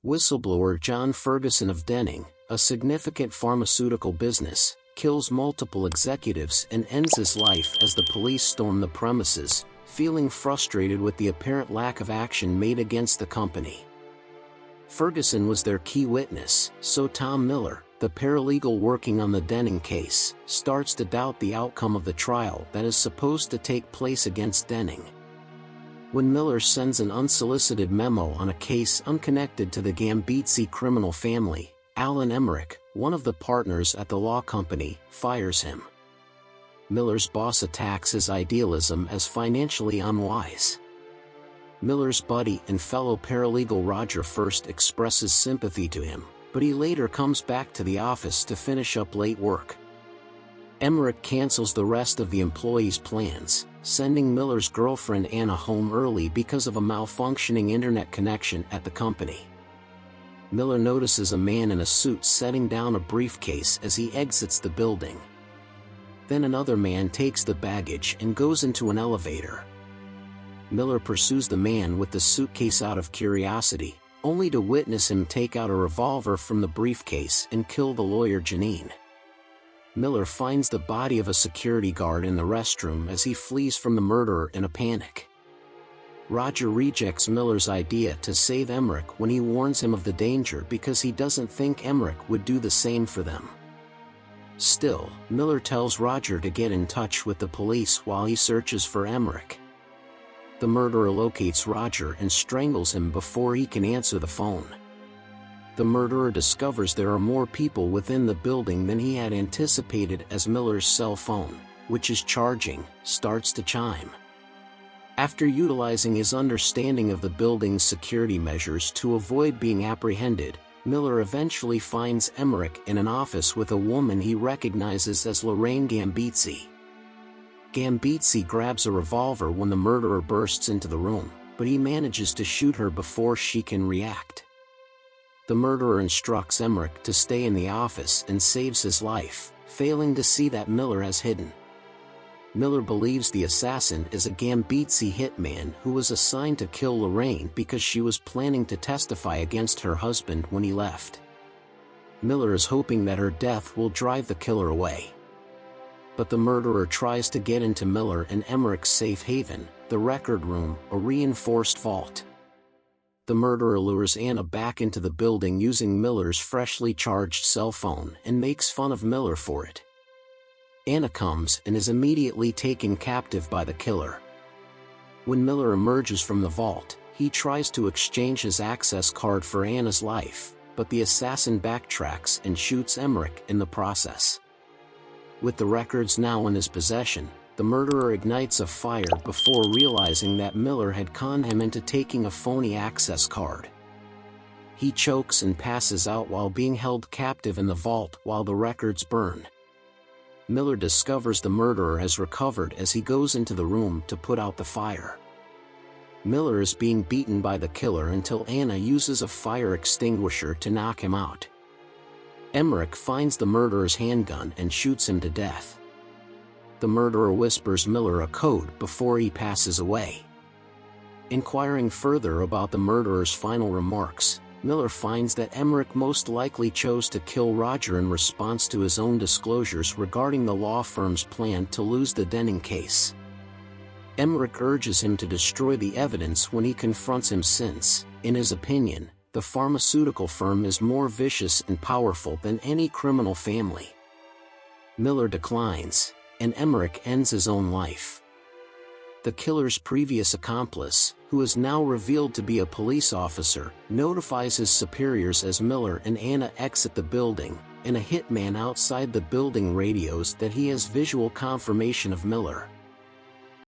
Whistleblower John Ferguson of Denning, a significant pharmaceutical business, kills multiple executives and ends his life as the police storm the premises, feeling frustrated with the apparent lack of action made against the company. Ferguson was their key witness, so Tom Miller, the paralegal working on the Denning case, starts to doubt the outcome of the trial that is supposed to take place against Denning. When Miller sends an unsolicited memo on a case unconnected to the Gambizzi criminal family, Alan Emmerich, one of the partners at the law company, fires him. Miller's boss attacks his idealism as financially unwise. Miller's buddy and fellow paralegal Roger first expresses sympathy to him, but he later comes back to the office to finish up late work. Emmerich cancels the rest of the employees' plans, sending Miller's girlfriend Anna home early because of a malfunctioning internet connection at the company. Miller notices a man in a suit setting down a briefcase as he exits the building. Then another man takes the baggage and goes into an elevator. Miller pursues the man with the suitcase out of curiosity, only to witness him take out a revolver from the briefcase and kill the lawyer Janine. Miller finds the body of a security guard in the restroom as he flees from the murderer in a panic. Roger rejects Miller's idea to save Emmerich when he warns him of the danger because he doesn't think Emmerich would do the same for them. Still, Miller tells Roger to get in touch with the police while he searches for Emmerich. The murderer locates Roger and strangles him before he can answer the phone. The murderer discovers there are more people within the building than he had anticipated as Miller's cell phone, which is charging, starts to chime. After utilizing his understanding of the building's security measures to avoid being apprehended, Miller eventually finds Emmerich in an office with a woman he recognizes as Lorraine Gambizzi. Gambizzi grabs a revolver when the murderer bursts into the room, but he manages to shoot her before she can react. The murderer instructs Emmerich to stay in the office and saves his life, failing to see that Miller has hidden. Miller believes the assassin is a Gambizzi hitman who was assigned to kill Lorraine because she was planning to testify against her husband when he left. Miller is hoping that her death will drive the killer away. But the murderer tries to get into Miller and Emmerich's safe haven, the record room, a reinforced vault. The murderer lures Anna back into the building using Miller's freshly charged cell phone and makes fun of Miller for it. Anna comes and is immediately taken captive by the killer. When Miller emerges from the vault, he tries to exchange his access card for Anna's life, but the assassin backtracks and shoots Emmerich in the process. With the records now in his possession, the murderer ignites a fire before realizing that Miller had conned him into taking a phony access card. He chokes and passes out while being held captive in the vault while the records burn. Miller discovers the murderer has recovered as he goes into the room to put out the fire. Miller is being beaten by the killer until Anna uses a fire extinguisher to knock him out. Emmerich finds the murderer's handgun and shoots him to death. The murderer whispers Miller a code before he passes away. Inquiring further about the murderer's final remarks, Miller finds that Emmerich most likely chose to kill Roger in response to his own disclosures regarding the law firm's plan to lose the Denning case. Emmerich urges him to destroy the evidence when he confronts him since, in his opinion, the pharmaceutical firm is more vicious and powerful than any criminal family. Miller declines, and Emmerich ends his own life. The killer's previous accomplice, who is now revealed to be a police officer, notifies his superiors as Miller and Anna exit the building, and a hitman outside the building radios that he has visual confirmation of Miller.